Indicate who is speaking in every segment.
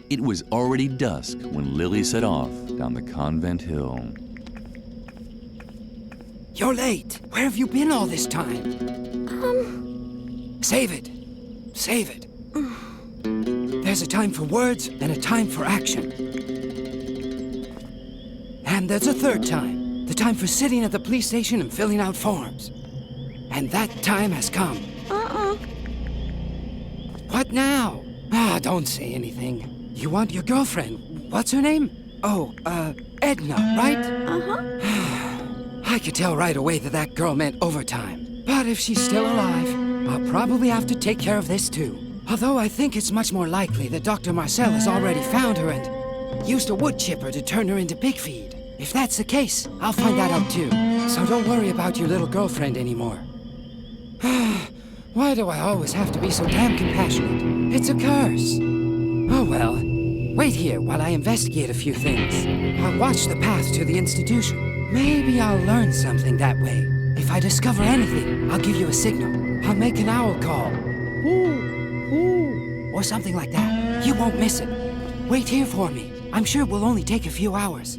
Speaker 1: It was already dusk when Lily set off down the convent hill.
Speaker 2: You're late. Where have you been all this time? Save it. Save it. There's a time for words and a time for action. And there's a third time. The time for sitting at the police station and filling out forms. And that time has come. What now? Don't say anything. You want your girlfriend. What's her name? Oh, Edna, right? I could tell right away that that girl meant overtime. But if she's still alive, I'll probably have to take care of this too. Although I think it's much more likely that Dr. Marcel has already found her and used a wood chipper to turn her into pig feed. If that's the case, I'll find that out too. So don't worry about your little girlfriend anymore. Why do I always have to be so damn compassionate? It's a curse. Oh well. Wait here while I investigate a few things. I'll watch the path to the institution. Maybe I'll learn something that way. If I discover anything, I'll give you a signal. I'll make an owl call. Ooh, ooh, or something like that. You won't miss it. Wait here for me. I'm sure it will only take a few hours.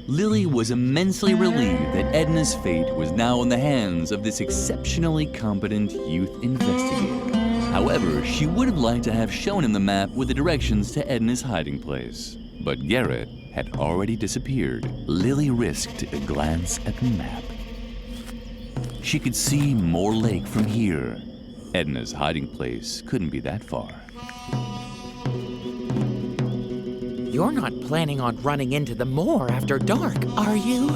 Speaker 1: Lily was immensely relieved that Edna's fate was now in the hands of this exceptionally competent youth investigator. However, she would have liked to have shown him the map with the directions to Edna's hiding place. But Garrett had already disappeared. Lily risked a glance at the map. She could see Moor Lake from here. Edna's hiding place couldn't be that far.
Speaker 3: You're not planning on running into the moor after dark, are you?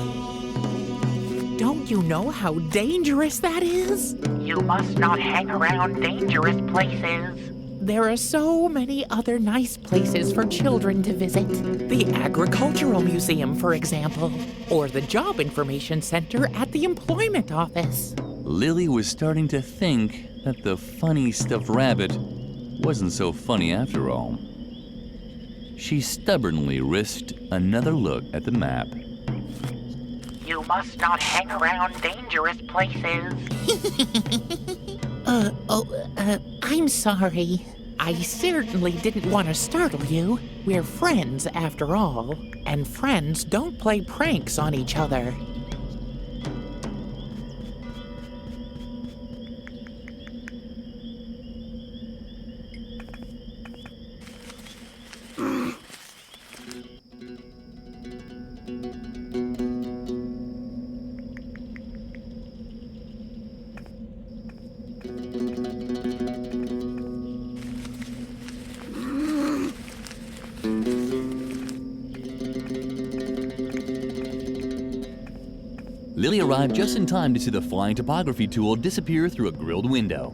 Speaker 3: Don't you know how dangerous that is?
Speaker 4: You must not hang around dangerous places.
Speaker 3: There are so many other nice places for children to visit. The Agricultural Museum, for example, or the Job Information Center at the Employment Office.
Speaker 1: Lily was starting to think that the funny stuffed rabbit wasn't so funny after all. She stubbornly risked another look at the map.
Speaker 4: You must not hang around dangerous places.
Speaker 3: I'm sorry. I certainly didn't want to startle you. We're friends, after all, and friends don't play pranks on each other.
Speaker 1: Lily arrived just in time to see the flying topography tool disappear through a grilled window.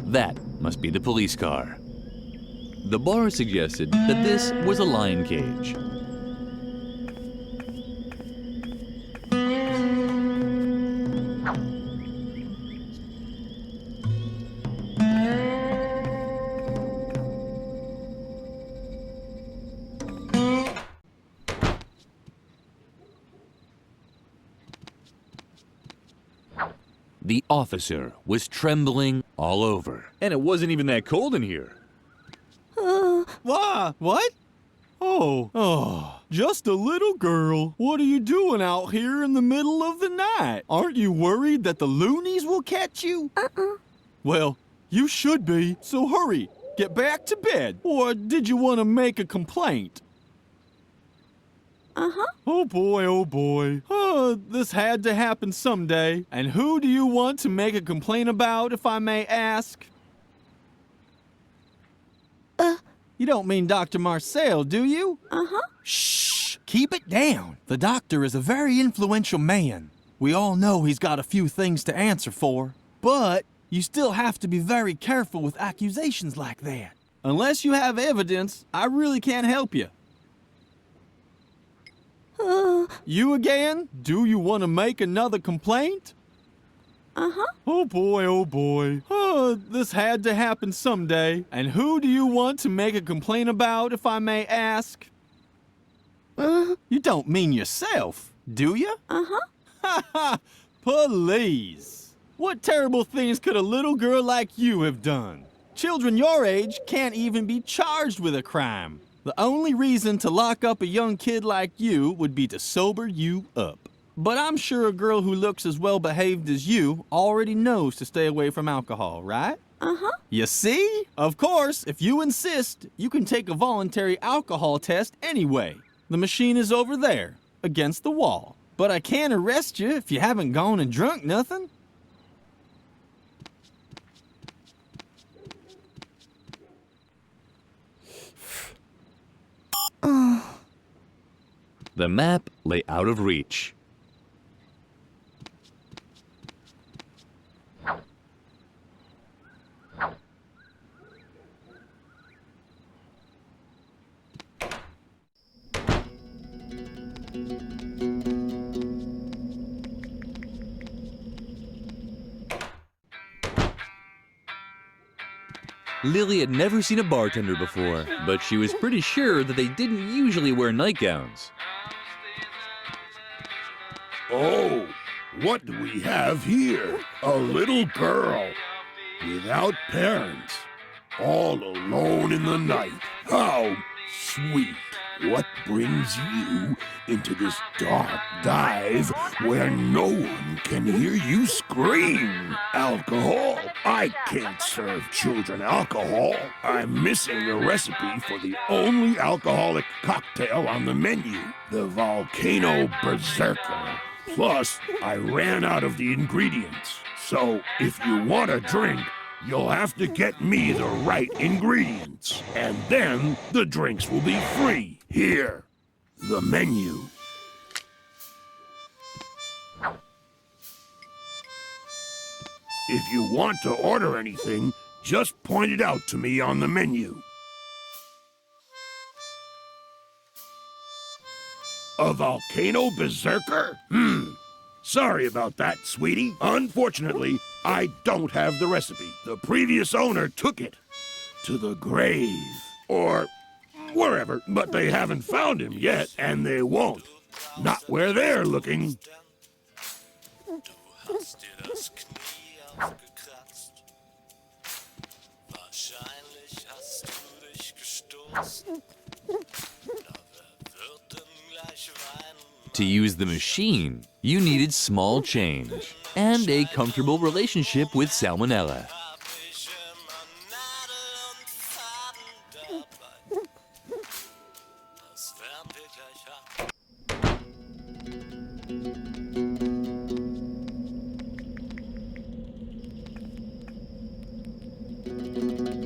Speaker 1: That must be the police car. The bar suggested that this was a lion cage. The officer was trembling all over. And it wasn't even that cold in here.
Speaker 5: What? Oh, just a little girl. What are you doing out here in the middle of the night? Aren't you worried that the loonies will catch you? Well, you should be, so hurry. Get back to bed. Or did you want to make a complaint? Oh boy. This had to happen someday. And who do you want to make a complaint about, if I may ask? You don't mean Dr. Marcel, do you? Shh! Keep it down. The doctor is a very influential man. We all know he's got a few things to answer for. But You still have to be very careful with accusations like that. Unless you have evidence, I really can't help you. You again? Do you want to make another complaint?
Speaker 6: Uh-huh.
Speaker 5: Oh boy, oh boy. This had to happen someday. And who do you want to make a complaint about, if I may ask? You don't mean yourself, do you?
Speaker 6: Uh-huh.
Speaker 5: Ha ha! Please! What terrible things could a little girl like you have done? Children your age can't even be charged with a crime. The only reason to lock up a young kid like you would be to sober you up. But I'm sure a girl who looks as well behaved as you already knows to stay away from alcohol, right?
Speaker 6: Uh-huh.
Speaker 5: You see? Of course, if you insist, you can take a voluntary alcohol test anyway. The machine is over there, against the wall. But I can't arrest you if you haven't gone and drunk nothing.
Speaker 1: The map lay out of reach. Lily had never seen a bartender before, but she was pretty sure that they didn't usually wear nightgowns.
Speaker 7: Oh, what do we have here? A little girl, without parents, all alone in the night. How sweet. What brings you into this dark dive where no one can hear you scream? Alcohol? I can't serve children alcohol. I'm missing the recipe for the only alcoholic cocktail on the menu, the Volcano Berserker. Plus, I ran out of the ingredients. So, if you want a drink, you'll have to get me the right ingredients. And then the drinks will be free. Here, the menu. If you want to order anything, just point it out to me on the menu. A Volcano Berserker? Sorry about that, sweetie. Unfortunately, I don't have the recipe. The previous owner took it to the grave. Or wherever, but they haven't found him yet, and they won't. Not where they're looking.
Speaker 1: To use the machine, you needed small change and a comfortable relationship with salmonella.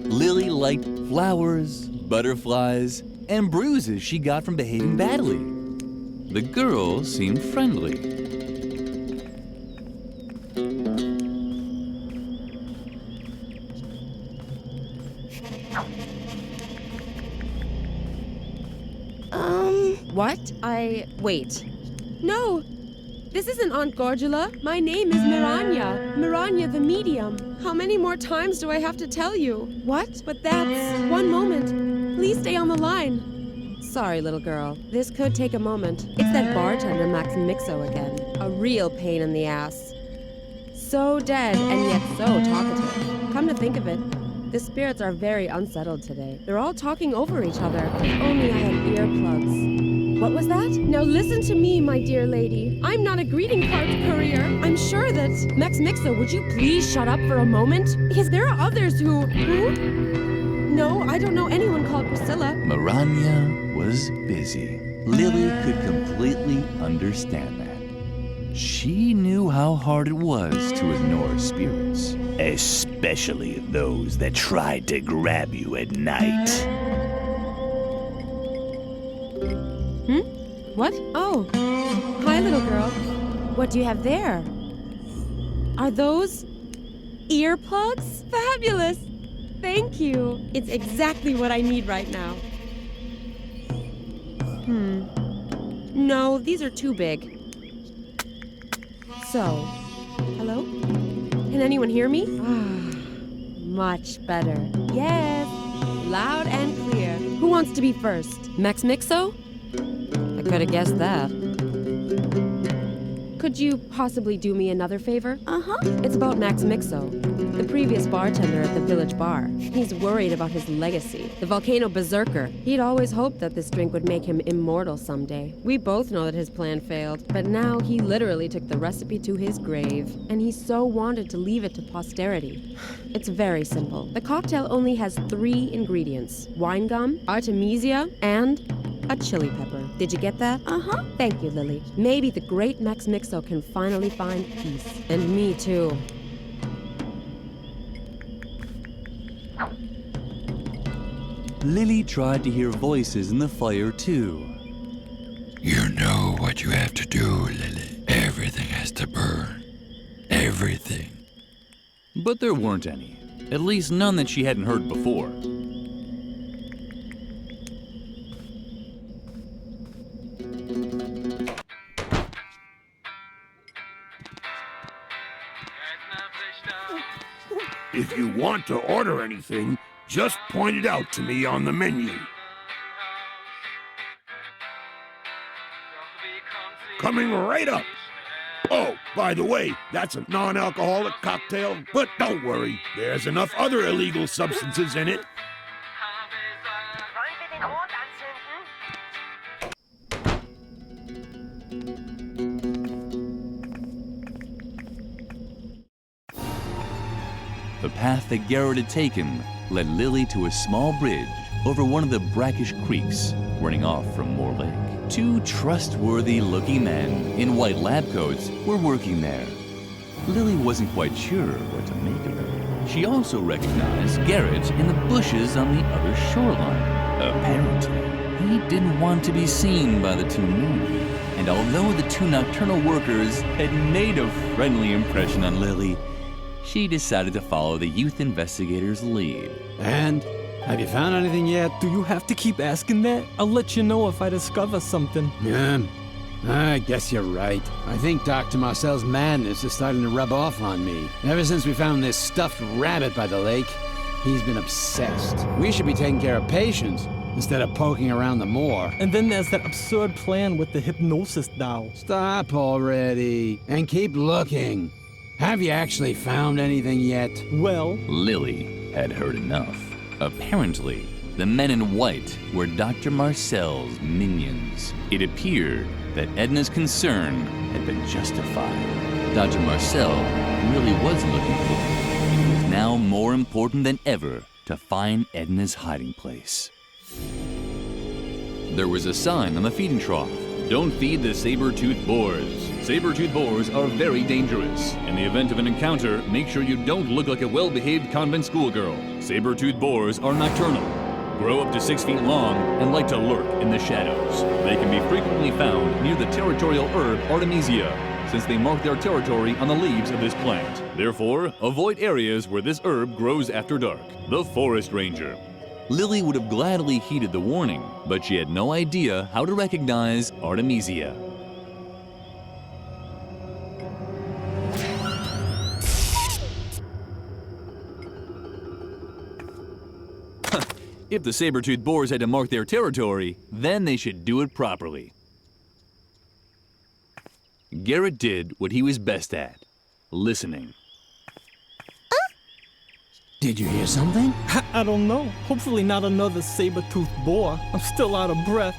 Speaker 1: Lily liked flowers, butterflies, and bruises she got from behaving badly. The girl seemed friendly.
Speaker 6: What? Wait. No! This isn't Aunt Gorgula. My name is Miranya. Miranya the Medium. How many more times do I have to tell you? What? But that's... One moment. Please stay on the line. Sorry, little girl. This could take a moment. It's that bartender Max Mixo again. A real pain in the ass. So dead and yet so talkative. Come to think of it, the spirits are very unsettled today. They're all talking over each other. If only I had earplugs. What was that? Now listen to me, my dear lady. I'm not a greeting card courier. I'm sure that... Max Mixo, would you please shut up for a moment? Because there are others who... No, I don't know anyone called Priscilla.
Speaker 1: Miranya was busy. Lily could completely understand that. She knew how hard it was to ignore spirits. Especially those that tried to grab you at night.
Speaker 6: What? Oh. Hi, little girl. What do you have there? Are those... Earplugs? Fabulous! Thank you. It's exactly what I need right now. No, these are too big. So, hello? Can anyone hear me? Much better. Yes, loud and clear. Who wants to be first? Max Mixo? I could have guessed that. Could you possibly do me another favor? It's about Max Mixo, the previous bartender at the village bar. He's worried about his legacy, the volcano berserker. He'd always hoped that this drink would make him immortal someday. We both know that his plan failed, but now he literally took the recipe to his grave, and he so wanted to leave it to posterity. It's very simple. The cocktail only has 3 ingredients: wine gum, artemisia, and a chili pepper. Did you get that? Thank you, Lily. Maybe the great Max Mixo can finally find peace. And me too.
Speaker 1: Lily tried to hear voices in the fire too.
Speaker 8: You know what you have to do, Lily. Everything has to burn. Everything.
Speaker 1: But there weren't any. At least none that she hadn't heard before.
Speaker 7: If you want to order anything, just point it out to me on the menu. Coming right up. Oh, by the way, that's a non-alcoholic cocktail, but don't worry, there's enough other illegal substances in it.
Speaker 4: Wollen wir den Mond anzünden?
Speaker 1: The path that Garrett had taken led Lily to a small bridge over one of the brackish creeks running off from Moor Lake. 2 trustworthy-looking men in white lab coats were working there. Lily wasn't quite sure what to make of it. She also recognized Garrett in the bushes on the other shoreline. Apparently, he didn't want to be seen by the 2 men. And although the 2 nocturnal workers had made a friendly impression on Lily, she decided to follow the youth investigator's lead.
Speaker 9: And? Have you found anything yet?
Speaker 10: Do you have to keep asking that? I'll let you know if I discover something.
Speaker 9: I guess you're right. I think Dr. Marcel's madness is starting to rub off on me. Ever since we found this stuffed rabbit by the lake, he's been obsessed. We should be taking care of patients instead of poking around the moor.
Speaker 10: And then there's that absurd plan with the hypnosis doll.
Speaker 9: Stop already and keep looking. Have you actually found anything yet?
Speaker 10: Well,
Speaker 1: Lily had heard enough. Apparently, the men in white were Dr. Marcel's minions. It appeared that Edna's concern had been justified. Dr. Marcel really was looking for her. It was now more important than ever to find Edna's hiding place. There was a sign on the feeding trough. Don't feed the saber-toothed boars. Saber-toothed boars are very dangerous. In the event of an encounter, make sure you don't look like a well-behaved convent schoolgirl. Saber-toothed boars are nocturnal, grow up to 6 feet long, and like to lurk in the shadows. They can be frequently found near the territorial herb Artemisia, since they mark their territory on the leaves of this plant. Therefore, avoid areas where this herb grows after dark. The Forest Ranger. Lily would have gladly heeded the warning, but she had no idea how to recognize Artemisia. If the saber-toothed boars had to mark their territory, then they should do it properly. Garrett did what he was best at, listening.
Speaker 9: Did you hear something?
Speaker 10: I don't know. Hopefully not another saber-toothed boar. I'm still out of breath.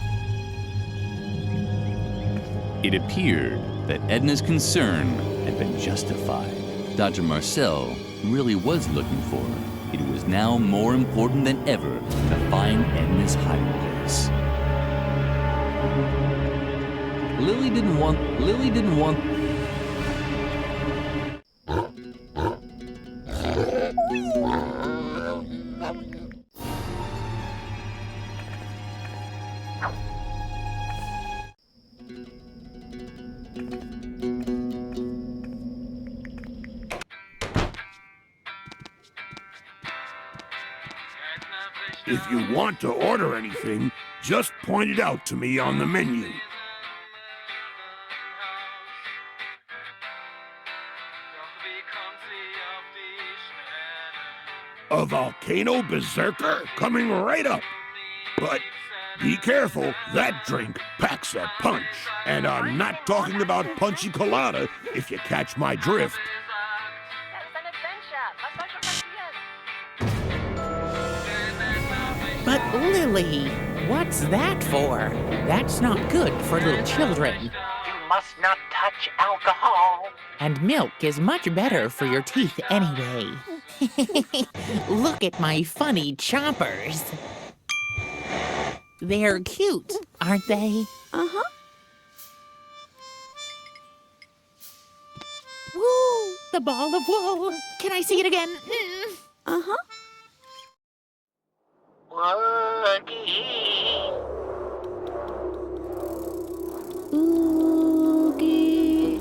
Speaker 1: It appeared that Edna's concern had been justified. Dr. Marcel really was looking for her. It was now more important than ever to find Edna's hiding place. Lily didn't want
Speaker 7: If you want to order anything, just point it out to me on the menu. A volcano berserker coming right up. But be careful, that drink packs a punch. And I'm not talking about punchy colada, if you catch my drift.
Speaker 3: But Lily, what's that for? That's not good for little children.
Speaker 4: You must not touch alcohol.
Speaker 3: And milk is much better for your teeth anyway. Look at my funny chompers. They're cute, aren't they?
Speaker 6: Uh-huh.
Speaker 3: Woo! The ball of wool. Can I see it again?
Speaker 6: Uh-huh.
Speaker 4: Woogie.
Speaker 6: Oogie.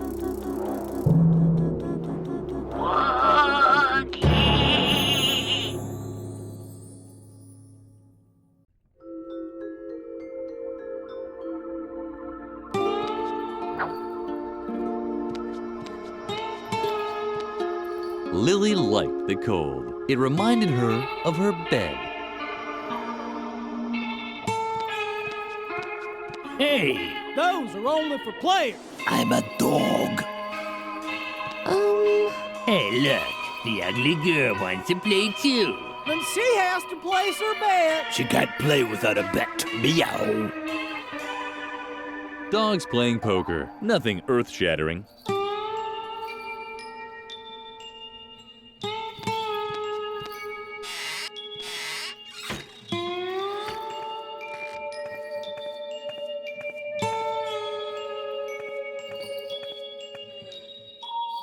Speaker 4: Woogie.
Speaker 1: Lily liked the cold. It reminded her of her bed.
Speaker 10: Hey, those are only for players.
Speaker 11: I'm a dog.
Speaker 12: Hey, look. The ugly girl wants to play too.
Speaker 10: Then she has to place her bet.
Speaker 11: She can't play without a bet. Meow.
Speaker 1: Dogs playing poker. Nothing earth-shattering.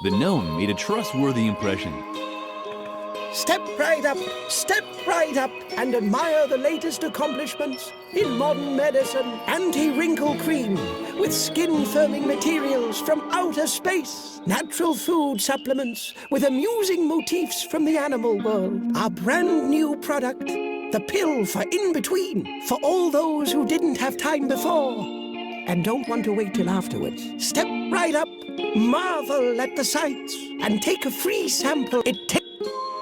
Speaker 1: The gnome made a trustworthy impression.
Speaker 13: Step right up, and admire the latest accomplishments in modern medicine. Anti-wrinkle cream with skin-firming materials from outer space. Natural food supplements with amusing motifs from the animal world. Our brand new product, the pill for in-between, for all those who didn't have time before and don't want to wait till afterwards. Step right up, marvel at the sights, and take a free sample.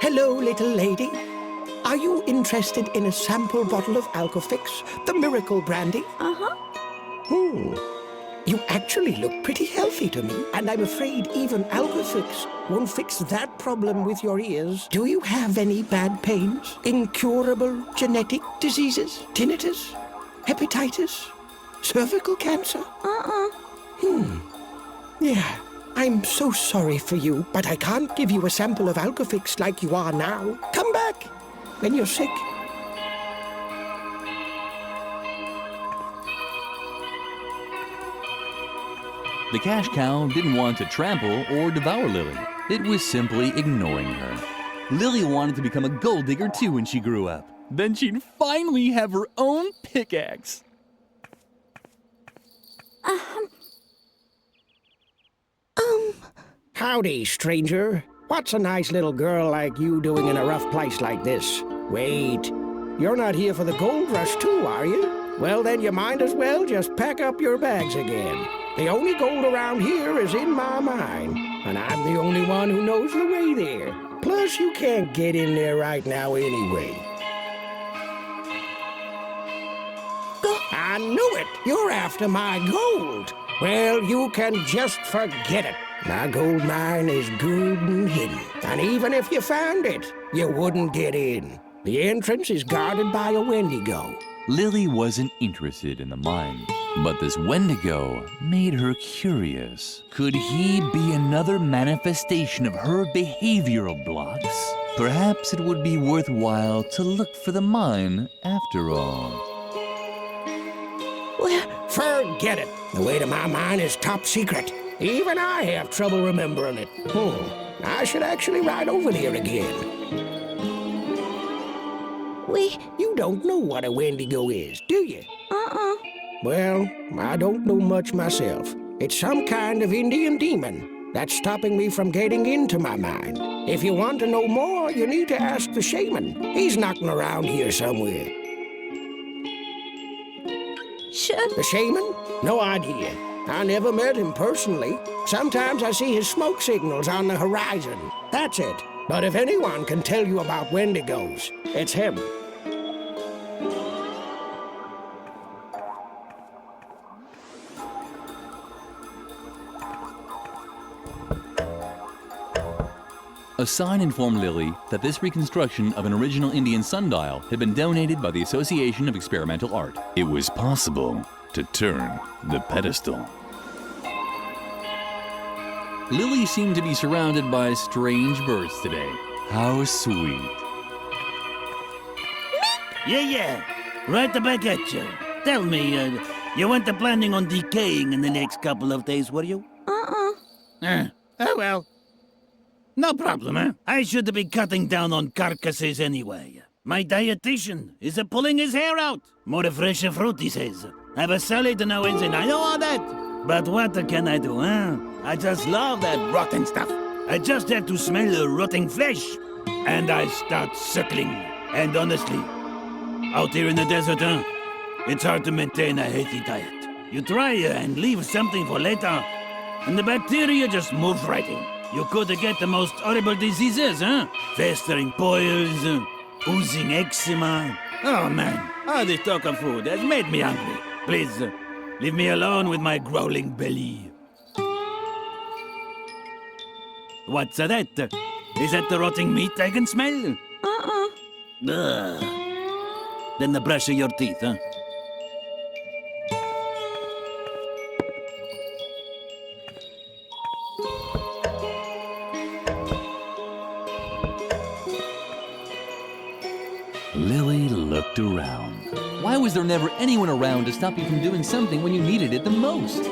Speaker 13: Hello, little lady. Are you interested in a sample bottle of Alcofix, the miracle brandy?
Speaker 6: Uh-huh.
Speaker 13: You actually look pretty healthy to me, and I'm afraid even Alcofix won't fix that problem with your ears. Do you have any bad pains? Incurable genetic diseases? Tinnitus? Hepatitis? Cervical cancer? Yeah, I'm so sorry for you, but I can't give you a sample of Alcofix like you are now. Come back when you're sick.
Speaker 1: The cash cow didn't want to trample or devour Lily. It was simply ignoring her. Lily wanted to become a gold digger too when she grew up. Then she'd finally have her own pickaxe.
Speaker 13: Howdy, stranger. What's a nice little girl like you doing in a rough place like this? Wait, you're not here for the gold rush too, are you? Well, then you might as well just pack up your bags again. The only gold around here is in my mine, and I'm the only one who knows the way there. Plus, you can't get in there right now anyway. I knew it! You're after my gold! Well, you can just forget it. My gold mine is good and hidden, and even if you found it, you wouldn't get in. The entrance is guarded by a Wendigo.
Speaker 1: Lily wasn't interested in the mine, but this Wendigo made her curious. Could he be another manifestation of her behavioral blocks? Perhaps it would be worthwhile to look for the mine after all.
Speaker 13: Well, forget it. The way to my mine is top secret. Even I have trouble remembering it. I should actually ride over there again. You don't know what a Wendigo is, do you? Well, I don't know much myself. It's some kind of Indian demon that's stopping me from getting into my mine. If you want to know more, you need to ask the shaman. He's knocking around here somewhere. The shaman? No idea. I never met him personally. Sometimes I see his smoke signals on the horizon. That's it. But if anyone can tell you about Wendigos, it's him.
Speaker 1: A sign informed Lily that this reconstruction of an original Indian sundial had been donated by the Association of Experimental Art. It was possible to turn the pedestal. Lily seemed to be surrounded by strange birds today. How sweet.
Speaker 11: Yeah. Right back at you. Tell me, you weren't planning on decaying in the next couple of days, were you? Oh, well. No problem, eh? I should be cutting down on carcasses anyway. My dietitian is pulling his hair out. More fresh fruit, he says. Have a salad now and then. I know all that. But what can I do, huh? I just love that rotten stuff. I just have to smell the rotting flesh. And I start suckling. And honestly, out here in the desert, huh? It's hard to maintain a healthy diet. You try and leave something for later, and the bacteria just move right in. You could get the most horrible diseases, huh? Festering boils, oozing eczema. Oh man, all this talk of food has made me hungry. Please, leave me alone with my growling belly. What's that? Is that the rotting meat I can smell? Ugh. Then brush your teeth, huh?
Speaker 1: Lily looked around. Why was there never anyone around to stop you from doing something when you needed it the most?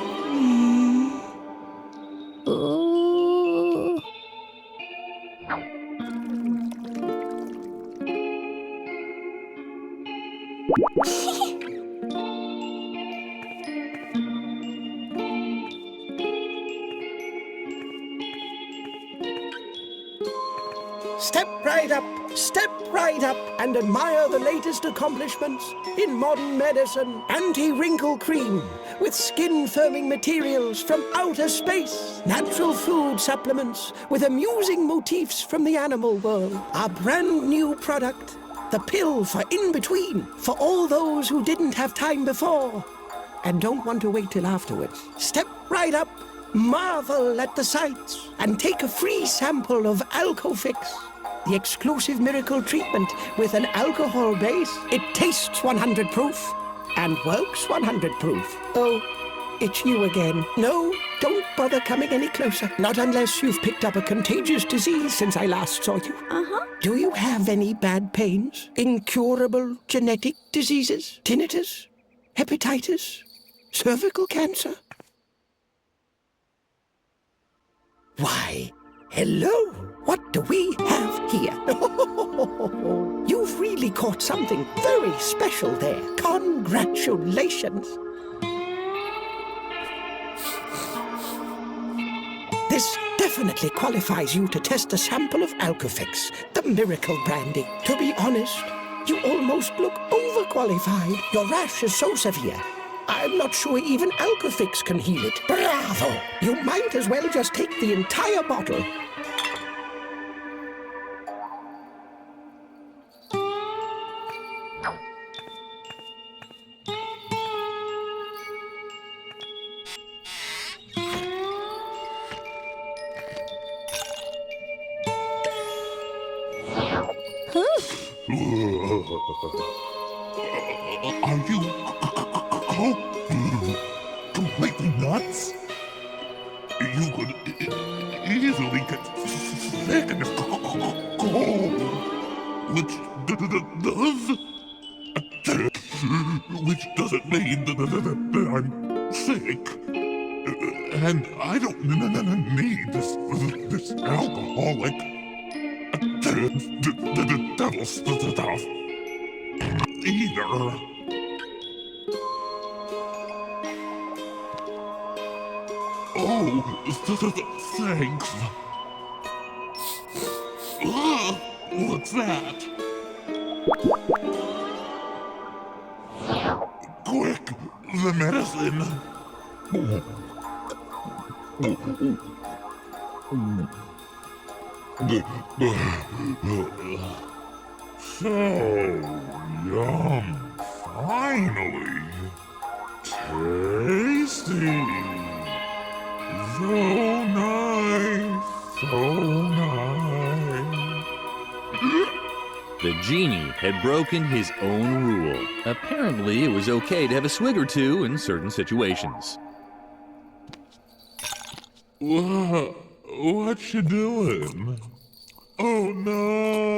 Speaker 13: Step right up and admire the latest accomplishments in modern medicine. Anti-wrinkle cream with skin-firming materials from outer space. Natural food supplements with amusing motifs from the animal world. Our brand new product, the pill for in-between, for all those who didn't have time before and don't want to wait till afterwards. Step right up, marvel at the sights, and take a free sample of Alcofix, the exclusive miracle treatment with an alcohol base. It tastes 100 proof and works 100 proof. Oh, it's you again. No, don't bother coming any closer. Not unless you've picked up a contagious disease since I last saw you. Do you have any bad pains? Incurable genetic diseases? Tinnitus? Hepatitis? Cervical cancer? Why, hello! What do we have here? You've really caught something very special there. Congratulations! This definitely qualifies you to test a sample of Alcofix, the miracle brandy. To be honest, you almost look overqualified. Your rash is so severe, I'm not sure even Alcofix can heal it. Bravo! You might as well just take the entire bottle.
Speaker 7: Are you completely nuts? You could easily get sick in this cold, which doesn't mean that I'm sick. And I don't need this alcoholic devil stuff either. Oh, thanks. What's that? Quick, the medicine. So yum. Finally. Tasty. So nice. So nice.
Speaker 1: The genie had broken his own rule. Apparently, it was okay to have a swig or two in certain situations.
Speaker 7: What you doing? Oh no!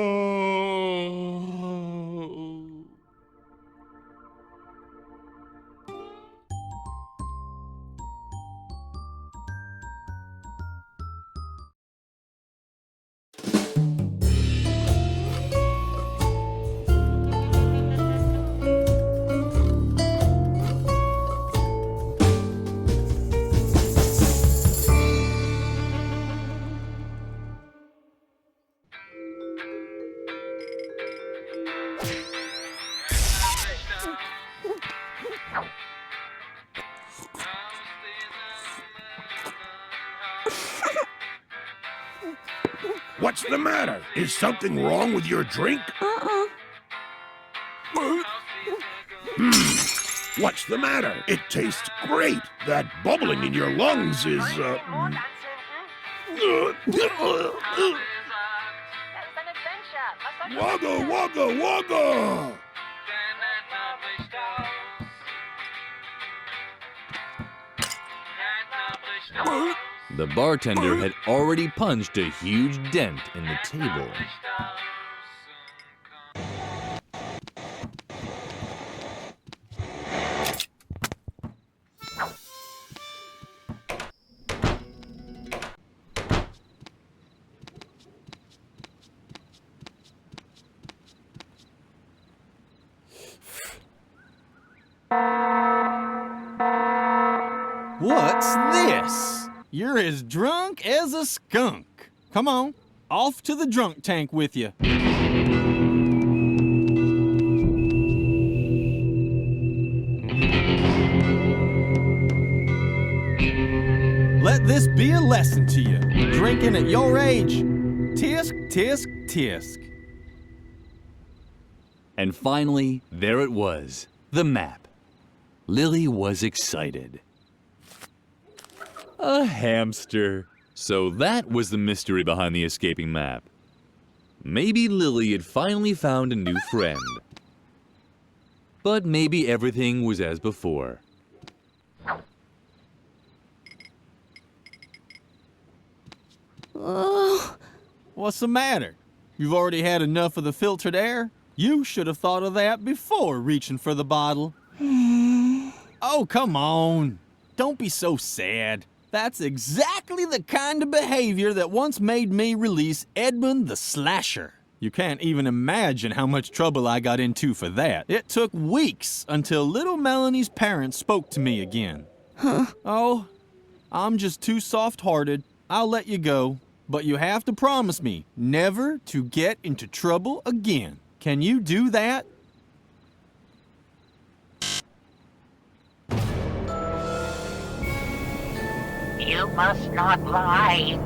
Speaker 7: What's the matter? Is something wrong with your drink? What's the matter? It tastes great. That bubbling in your lungs is, Wagga, wagga, wagga!
Speaker 1: The bartender had already punched a huge dent in the table.
Speaker 5: What's this? You're as drunk as a skunk. Come on, off to the drunk tank with you. Let this be a lesson to you. Drinking at your age, tisk, tisk, tisk.
Speaker 1: And finally, there it was, the map. Lily was excited. A hamster. So that was the mystery behind the escaping map. Maybe Lily had finally found a new friend. But maybe everything was as before.
Speaker 5: What's the matter? You've already had enough of the filtered air? You should have thought of that before reaching for the bottle. Oh, come on. Don't be so sad. That's exactly the kind of behavior that once made me release Edmund the Slasher. You can't even imagine how much trouble I got into for that. It took weeks until little Melanie's parents spoke to me again. Oh, I'm just too soft-hearted. I'll let you go. But you have to promise me never to get into trouble again. Can you do that?
Speaker 4: You must not lie.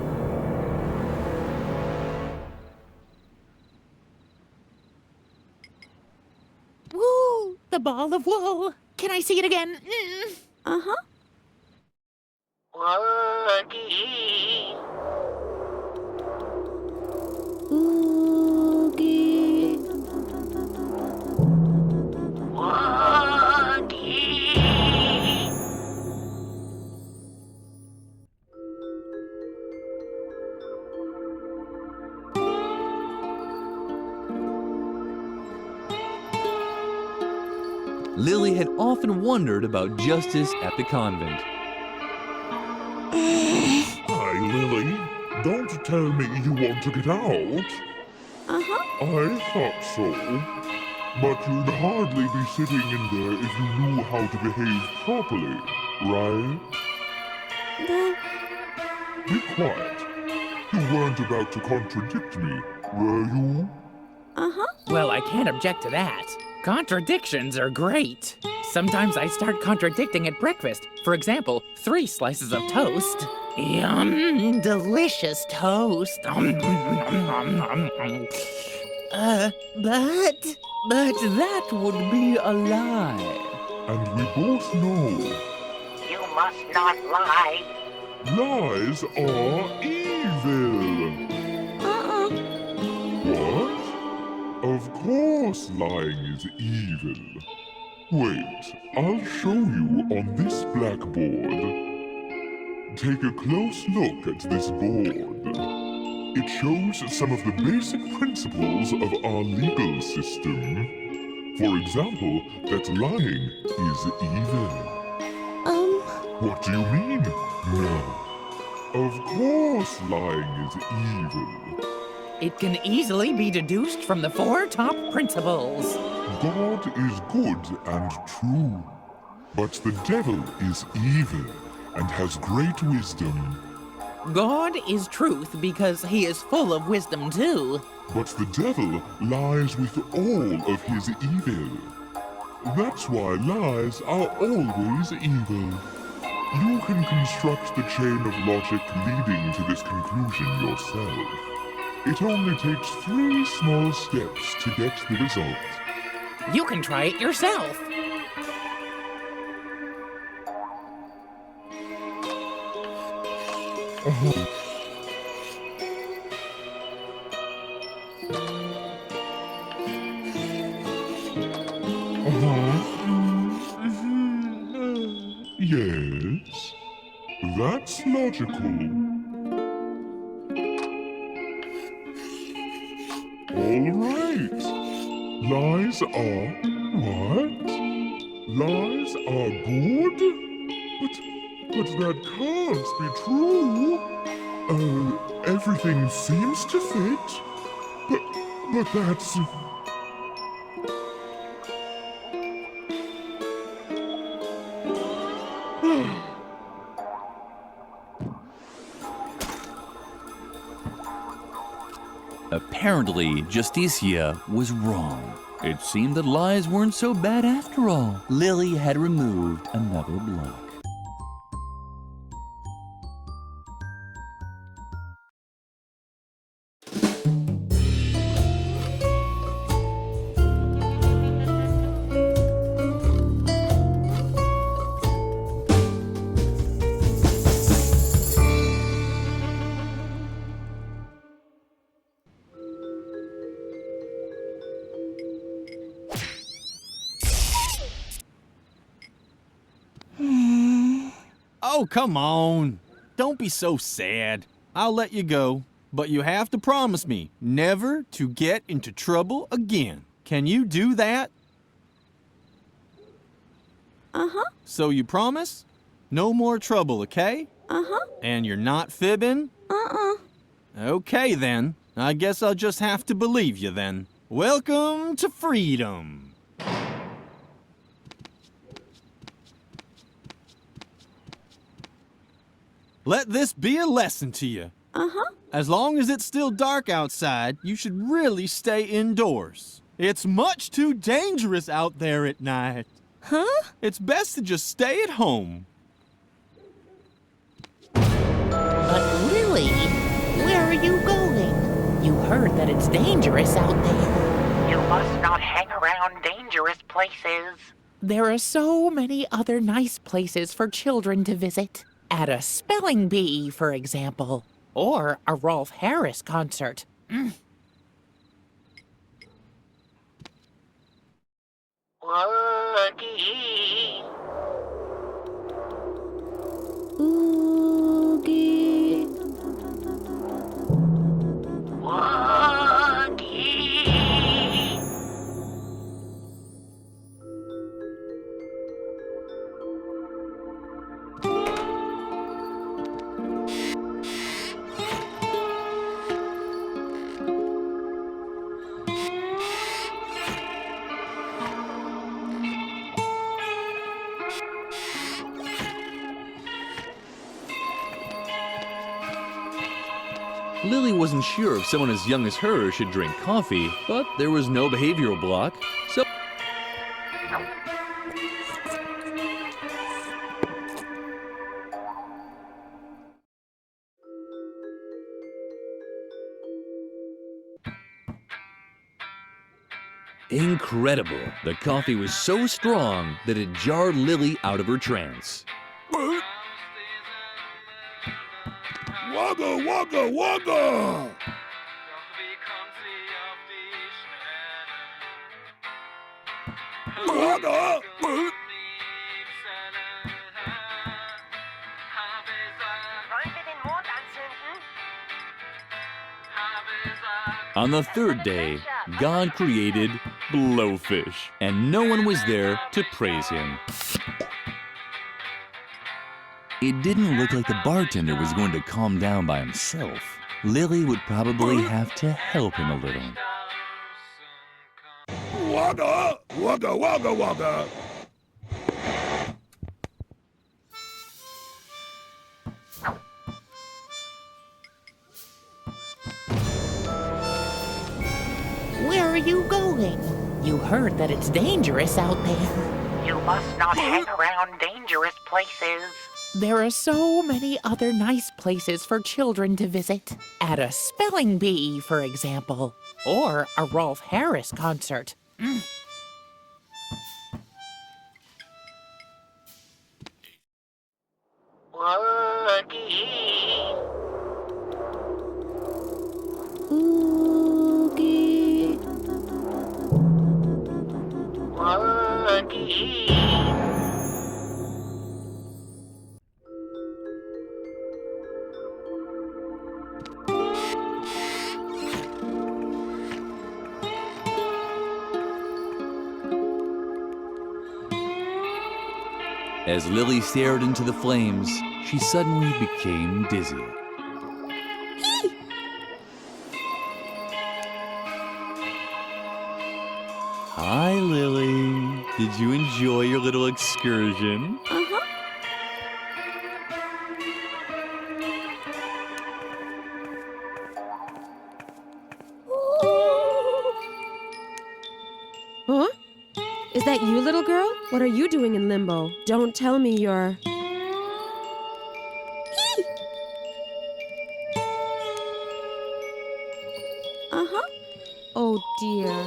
Speaker 3: Woo! The ball of wool. Can I see it again?
Speaker 6: Uh-huh.
Speaker 4: Woogie.
Speaker 6: Oogie.
Speaker 4: Woogie.
Speaker 1: Lily had often wondered about justice at the convent.
Speaker 7: Hi, Lily. Don't tell me you want to get out.
Speaker 6: Uh-huh.
Speaker 7: I thought so. But you'd hardly be sitting in there if you knew how to behave properly, right? Be quiet. You weren't about to contradict me, were you?
Speaker 3: Well, I can't object to that. Contradictions are great. Sometimes I start contradicting at breakfast. For example, 3 slices of toast. Yum, delicious toast. But that would be a lie.
Speaker 7: And we both know
Speaker 4: You must not lie.
Speaker 7: lies are evil. What? Of course lying is evil. Wait, I'll show you on this blackboard. Take a close look at this board. It shows some of the basic principles of our legal system. For example, that lying is evil. What do you mean? No. Of course lying is evil.
Speaker 3: It can easily be deduced from the 4 top principles.
Speaker 7: God is good and true, but the devil is evil and has great wisdom.
Speaker 3: God is truth because he is full of wisdom too.
Speaker 7: But the devil lies with all of his evil. That's why lies are always evil. You can construct the chain of logic leading to this conclusion yourself. It only takes 3 small steps to get the result.
Speaker 3: You can try it yourself.
Speaker 7: Yes, that's logical. All right. Lies are what? Lies are good? But that can't be true. Everything seems to fit. But that's...
Speaker 1: Apparently, Justicia was wrong. It seemed that lies weren't so bad after all. Lily had removed another block.
Speaker 5: Oh, come on. Don't be so sad. I'll let you go. But you have to promise me never to get into trouble again. Can you do that? So you promise? No more trouble, okay? And you're not fibbing? Okay then. I guess I'll just have to believe you then. Welcome to freedom. Let this be a lesson to you. As long as it's still dark outside, you should really stay indoors. It's much too dangerous out there at night. It's best to just stay at home.
Speaker 3: But Lily, where are you going? You heard that it's dangerous out there.
Speaker 4: You must not hang around dangerous places.
Speaker 3: There are so many other nice places for children to visit. At a spelling bee, for example. Or a Rolf Harris concert.
Speaker 4: Woogie.
Speaker 6: Oogie.
Speaker 4: Woogie.
Speaker 1: Lily wasn't sure if someone as young as her should drink coffee, but there was no behavioral block, so... Incredible. The coffee was so strong that it jarred Lily out of her trance.
Speaker 7: Wagga, wagga, wagga! Wagga!
Speaker 1: On the third day, God created blowfish, and no one was there to praise him. It didn't look like the bartender was going to calm down by himself. Lily would probably have to help him a little.
Speaker 7: Wagga! Wagga, wagga, wagga!
Speaker 12: Where are you going? You heard that it's dangerous out there.
Speaker 4: You must not hang around dangerous places.
Speaker 3: There are so many other nice places for children to visit. At a spelling bee, for example. Or a Rolf Harris concert.
Speaker 1: As Lily stared into the flames, she suddenly became dizzy. Hi, Lily. Did you enjoy your little excursion?
Speaker 6: Huh? Is that you, little girl? What are you doing in limbo? Don't tell me you're... Oh, dear.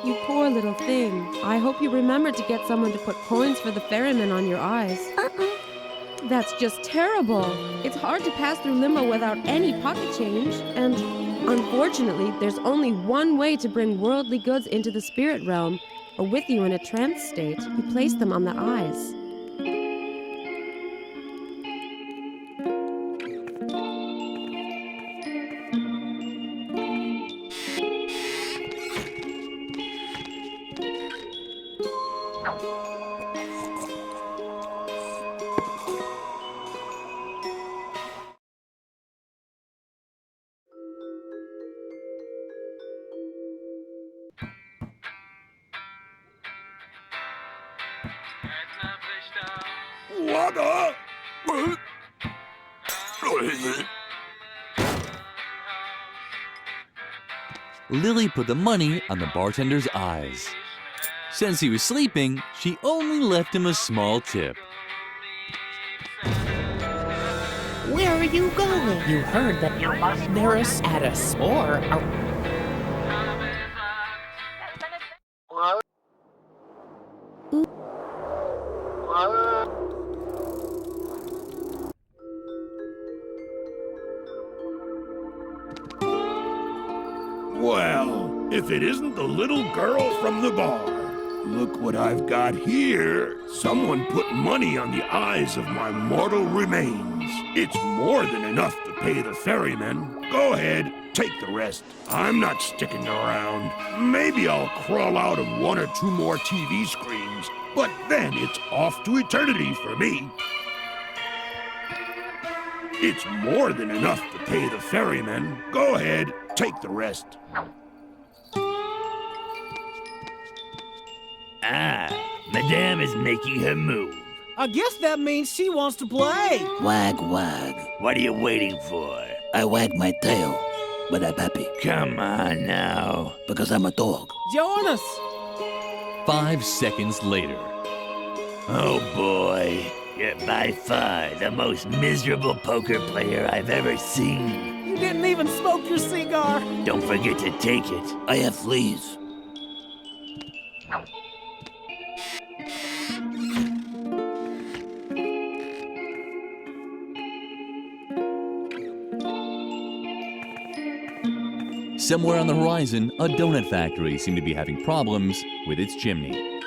Speaker 6: You poor little thing. I hope you remember to get someone to put coins for the ferryman on your eyes. That's just terrible. It's hard to pass through limbo without any pocket change. And unfortunately, there's only one way to bring worldly goods into the spirit realm, or with you in a trance state. You place them on the eyes.
Speaker 7: Wagga!
Speaker 1: Lily put the money on the bartender's eyes. Since he was sleeping, she only left him a small tip.
Speaker 12: Where are you going?
Speaker 3: You heard that there is at a or a...
Speaker 7: Well, if it isn't the little girl from the bar. Look what I've got here. Someone put money on the eyes of my mortal remains. It's more than enough to pay the ferryman. Go ahead, take the rest. I'm not sticking around. Maybe I'll crawl out of one or two more TV screens, but then it's off to eternity for me. It's more than enough to pay the ferryman. Go ahead, take the rest.
Speaker 12: Ah, Madame is making her move.
Speaker 10: I guess that means she wants to play.
Speaker 11: Wag, wag.
Speaker 12: What are you waiting for?
Speaker 11: I wag my tail. but I'm happy. Come on now. Because I'm a dog.
Speaker 10: Join us.
Speaker 1: 5 seconds later.
Speaker 11: Oh boy, you're by far the most miserable poker player I've ever seen.
Speaker 10: You didn't even smoke your cigar.
Speaker 11: Don't forget to take it. I have fleas.
Speaker 1: Somewhere on the horizon, a donut factory seemed to be having problems with its chimney.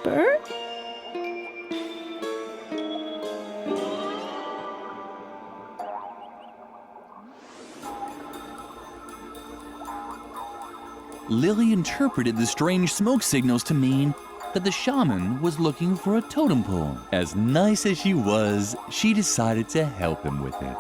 Speaker 6: Bert?
Speaker 1: Lily interpreted the strange smoke signals to mean that the shaman was looking for a totem pole. As nice as she was, she decided to help him with it.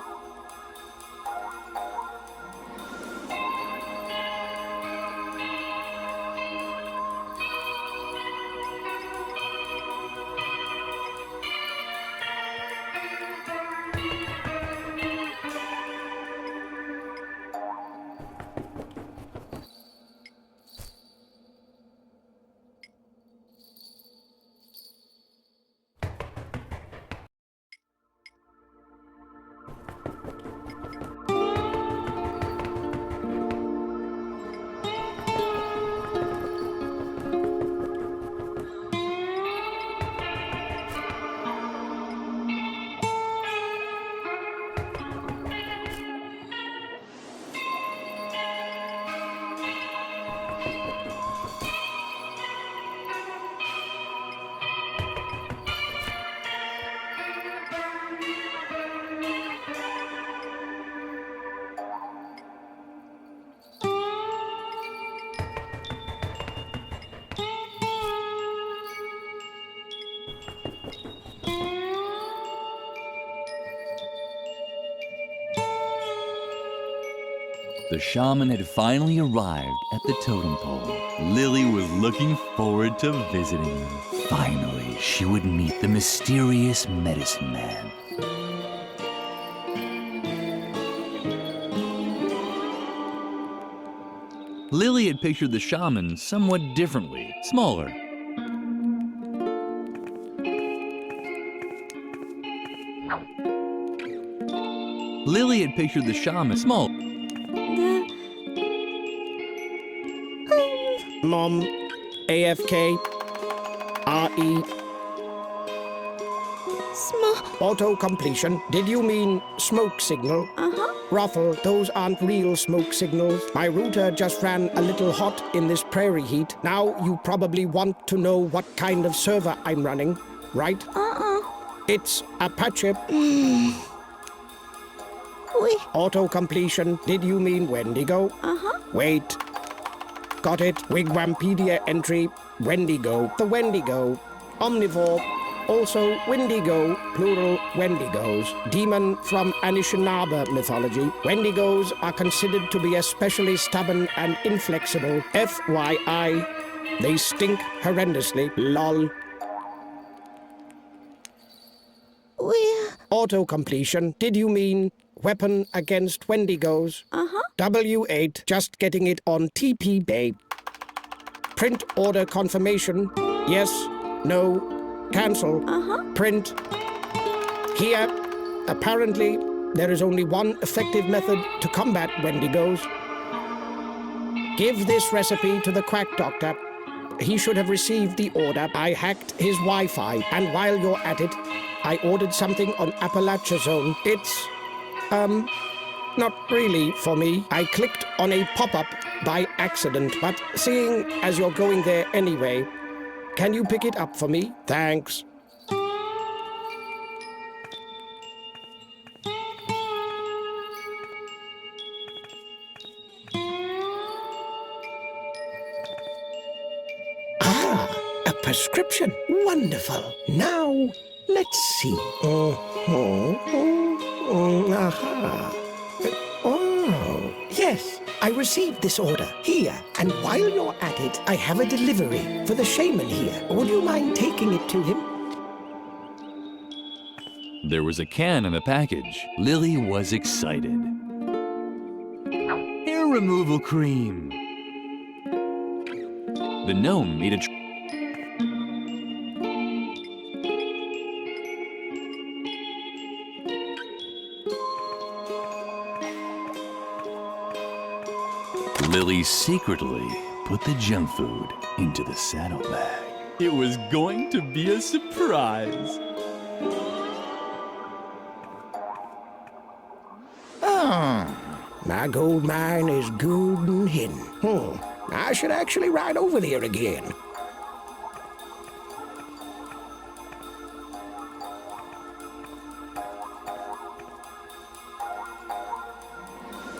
Speaker 1: The shaman had finally arrived at the totem pole. Lily was looking forward to visiting him. Finally, she would meet the mysterious medicine man. Lily had pictured the shaman somewhat differently, smaller. Lily had pictured the shaman small.
Speaker 13: Mom, AFK, RE. Auto-completion. Did you mean smoke signal? Ruffle, those aren't real smoke signals. My router just ran a little hot in this prairie heat. Now you probably want to know what kind of server I'm running, right? It's Apache. Auto-completion. Did you mean Wendigo? Wait. Got it. Wigwampedia entry. Wendigo. The Wendigo. Omnivore. Also Wendigo, plural Wendigos. Demon from Anishinaabe mythology. Wendigos are considered to be especially stubborn and inflexible. FYI. They stink horrendously. LOL. Auto-completion. Did you mean weapon against Wendigos? W8. Just getting it on TP, babe. Print order confirmation. Yes. No. Cancel. Print. Here. Apparently, there is only one effective method to combat Wendigos. Give this recipe to the quack doctor. He should have received the order. I hacked his Wi-Fi, and while you're at it, I ordered something on Appalachia Zone. It's, not really for me. I clicked on a pop-up by accident, but seeing as you're going there anyway, can you pick it up for me? Thanks. Ah, a prescription. Wonderful. Now, let's see. Aha. Oh, yes. I received this order here, and while you're at it, I have a delivery for the shaman here. Would you mind taking it to him?
Speaker 1: There was a can in the package. Lily was excited. Hair removal cream. The gnome made a Lily secretly put the junk food into the saddlebag.
Speaker 5: It was going to be a surprise.
Speaker 13: My gold mine is good and hidden. I should actually ride over there again.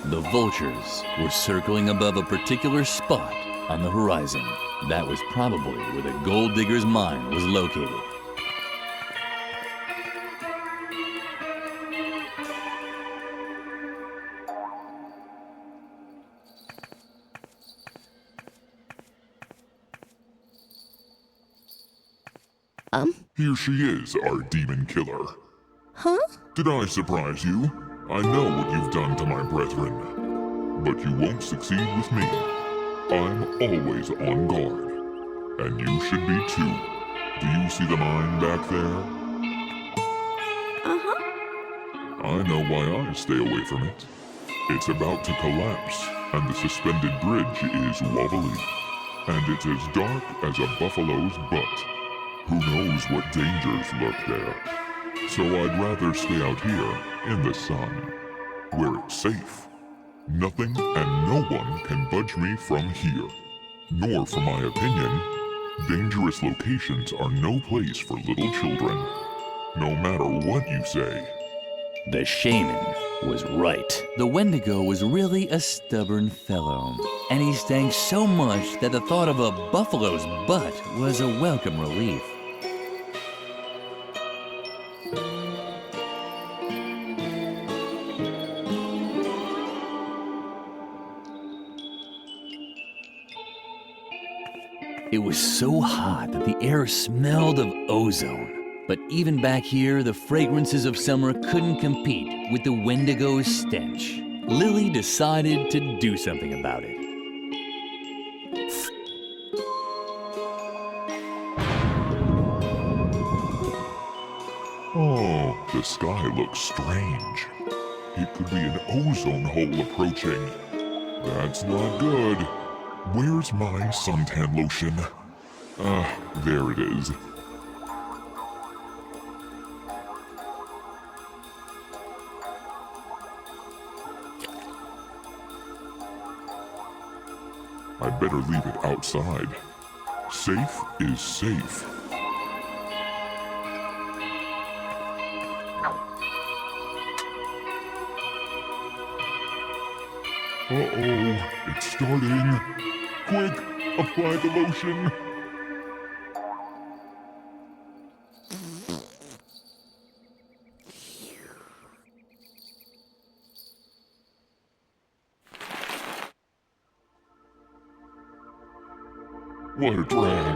Speaker 1: The vultures were circling above a particular spot on the horizon. That was probably where the gold digger's mine was located.
Speaker 14: Here she is, our demon killer.
Speaker 15: Huh?
Speaker 14: Did I surprise you? I know what you've done to my brethren, but you won't succeed with me. I'm always on guard, and you should be too. Do you see the mine back there? I know why I stay away from it. It's about to collapse, and the suspended bridge is wobbly, and it's as dark as a buffalo's butt. Who knows what dangers lurk there? So I'd rather stay out here in the sun, where it's safe. Nothing and no one can budge me from here. Nor, for my opinion, dangerous locations are no place for little children. No matter what you say.
Speaker 1: The shaman was right. The Wendigo was really a stubborn fellow, and he stank so much that the thought of a buffalo's butt was a welcome relief. It was so hot that the air smelled of ozone. But even back here, the fragrances of summer couldn't compete with the Wendigo's stench. Lily decided to do something about it.
Speaker 14: Oh, the sky looks strange. It could be an ozone hole approaching. That's not good. Where's my suntan lotion? There it is. I'd better leave it outside. Safe is safe. Uh-oh, it's starting. Quick, apply the lotion. What a drag.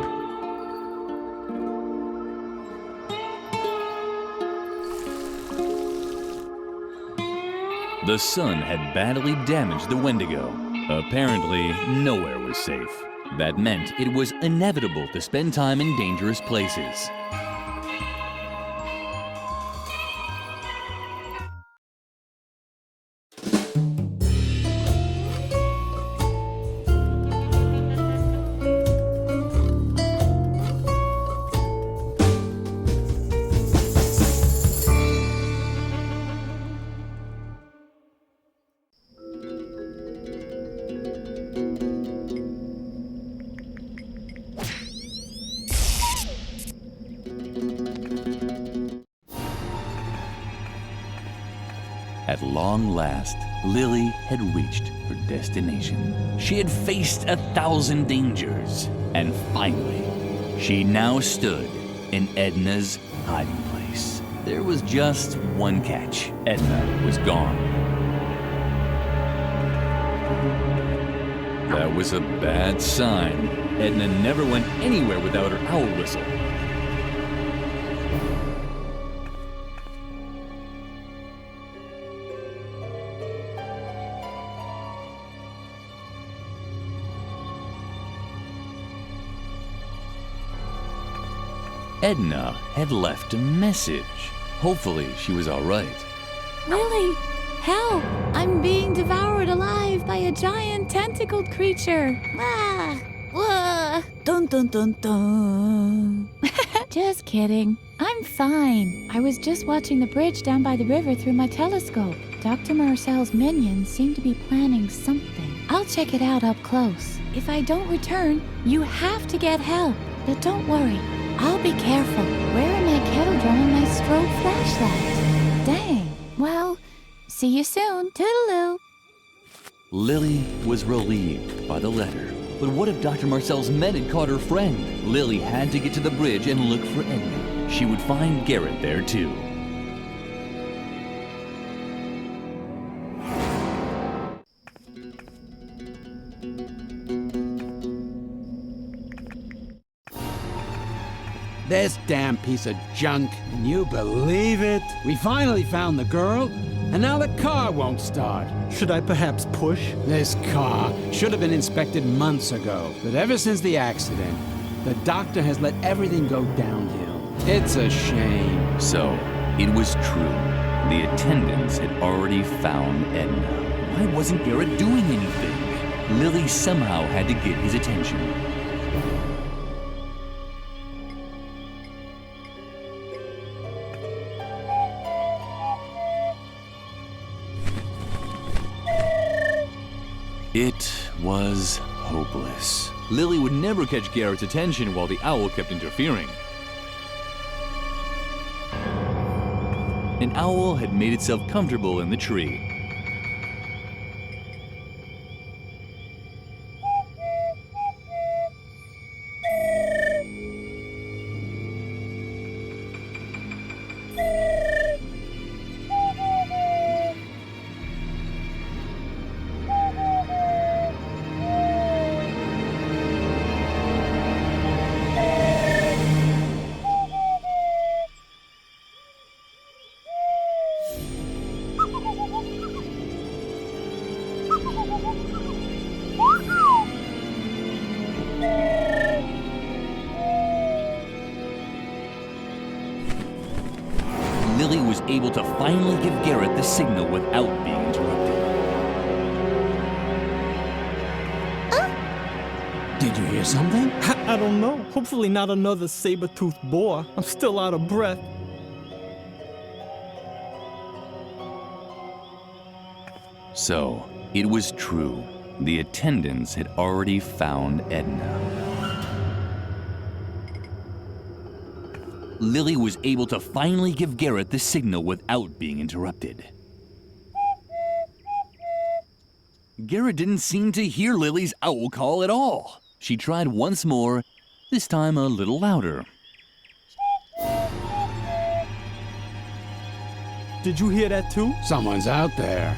Speaker 1: The sun had badly damaged the Wendigo. Apparently, nowhere was safe. That meant it was inevitable to spend time in dangerous places. At long last, Lily had reached her destination. She had faced 1,000 dangers, and finally, she now stood in Edna's hiding place. There was just one catch. Edna was gone. That was a bad sign. Edna never went anywhere without her owl whistle. Edna had left a message. Hopefully, she was all right.
Speaker 15: Lily, help! I'm being devoured alive by a giant tentacled creature. Ah! Whoa! Dun dun dun dun. Just kidding. I'm fine. I was just watching the bridge down by the river through my telescope. Dr. Marcel's minions seem to be planning something. I'll check it out up close. If I don't return, you have to get help. But don't worry. I'll be careful. Wearing my kettle drum and my strobe flashlight. Dang. Well, see you soon. Toodaloo.
Speaker 1: Lily was relieved by the letter. But what if Dr. Marcel's men had caught her friend? Lily had to get to the bridge and look for Edna. She would find Garrett there too.
Speaker 9: This damn piece of junk. Can you believe it? We finally found the girl, and now the car won't start.
Speaker 10: Should I perhaps push?
Speaker 9: This car should have been inspected months ago. But ever since the accident, the doctor has let everything go downhill. It's a shame.
Speaker 1: So, it was true. The attendants had already found Edna. Why wasn't Garrett doing anything? Lily somehow had to get his attention. It was hopeless. Lily would never catch Garrett's attention while the owl kept interfering. An owl had made itself comfortable in the tree. Lily was able to finally give Garrett the signal without being interrupted.
Speaker 9: Did you hear something?
Speaker 10: I don't know. Hopefully not another saber-toothed boar. I'm still out of breath.
Speaker 1: So, it was true. The attendants had already found Edna. Lily was able to finally give Garrett the signal without being interrupted. Garrett didn't seem to hear Lily's owl call at all. She tried once more, this time a little louder.
Speaker 10: Did you hear that too?
Speaker 9: Someone's out there.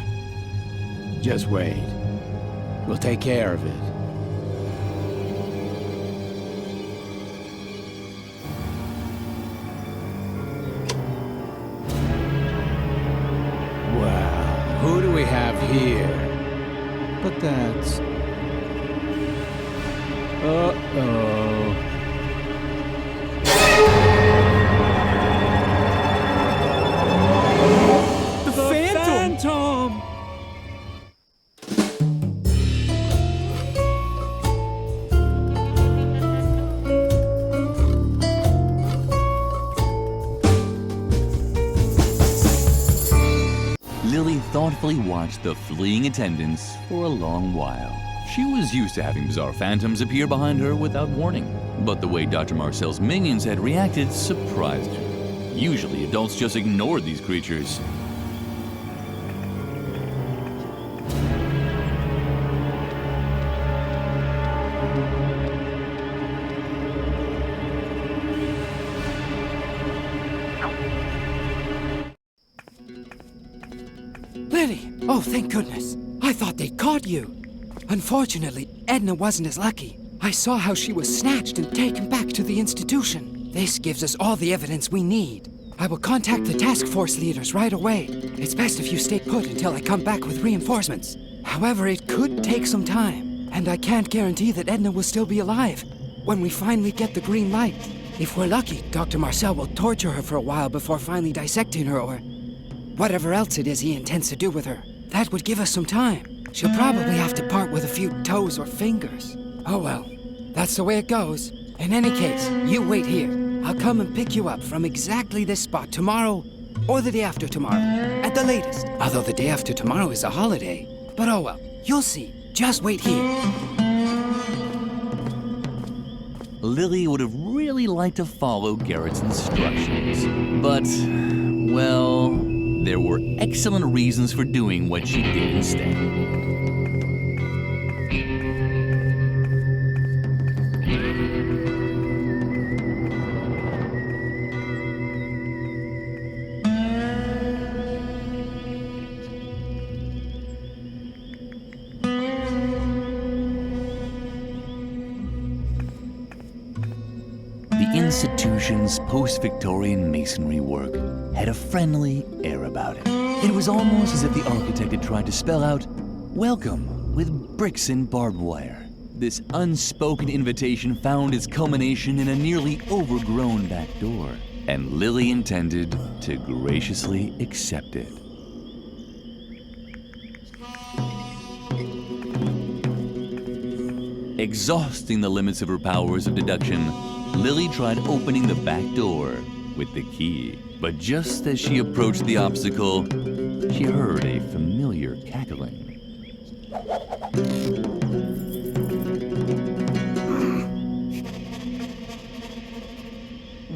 Speaker 9: Just wait. We'll take care of it. Well, who do we have here? But that's... Uh-oh.
Speaker 10: The Phantom!
Speaker 1: Lily thoughtfully watched the fleeing attendants for a long while. She was used to having bizarre phantoms appear behind her without warning. But the way Dr. Marcel's minions had reacted surprised her. Usually, adults just ignored these creatures.
Speaker 2: Lily! Oh, thank goodness. I thought they'd caught you. Unfortunately, Edna wasn't as lucky. I saw how she was snatched and taken back to the institution. This gives us all the evidence we need. I will contact the task force leaders right away. It's best if you stay put until I come back with reinforcements. However, it could take some time, and I can't guarantee that Edna will still be alive when we finally get the green light. If we're lucky, Dr. Marcel will torture her for a while before finally dissecting her or whatever else it is he intends to do with her. That would give us some time. She'll probably have to part with a few toes or fingers. Oh well, that's the way it goes. In any case, you wait here. I'll come and pick you up from exactly this spot tomorrow or the day after tomorrow, at the latest. Although the day after tomorrow is a holiday. But oh well, you'll see. Just wait here.
Speaker 1: Lily would have really liked to follow Garrett's instructions, but, well, there were excellent reasons for doing what she did instead. The institution's post-Victorian masonry work had a friendly air about it. It was almost as if the architect had tried to spell out, "Welcome," with bricks and barbed wire. This unspoken invitation found its culmination in a nearly overgrown back door, and Lily intended to graciously accept it. Exhausting the limits of her powers of deduction, Lily tried opening the back door with the key. But just as she approached the obstacle, she heard a familiar cackling.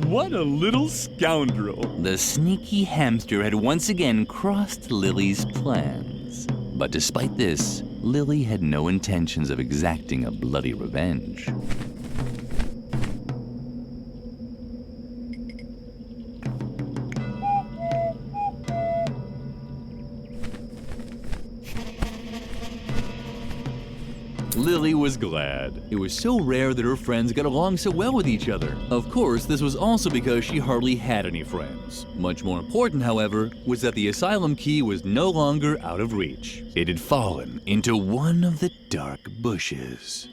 Speaker 5: What a little scoundrel.
Speaker 1: The sneaky hamster had once again crossed Lily's plans. But despite this, Lily had no intentions of exacting a bloody revenge.
Speaker 5: Lily was glad. It was so rare that her friends got along so well with each other. Of course, this was also because she hardly had any friends. Much more important, however, was that the asylum key was no longer out of reach. It had fallen into one of the dark bushes.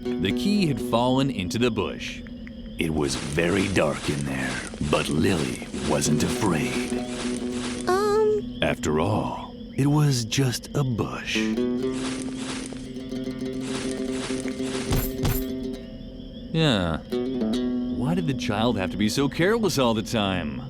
Speaker 5: The key had fallen into the bush. It was very dark in there, but Lily wasn't afraid. After all, it was just a bush. Yeah. Why did the child have to be so careless all the time?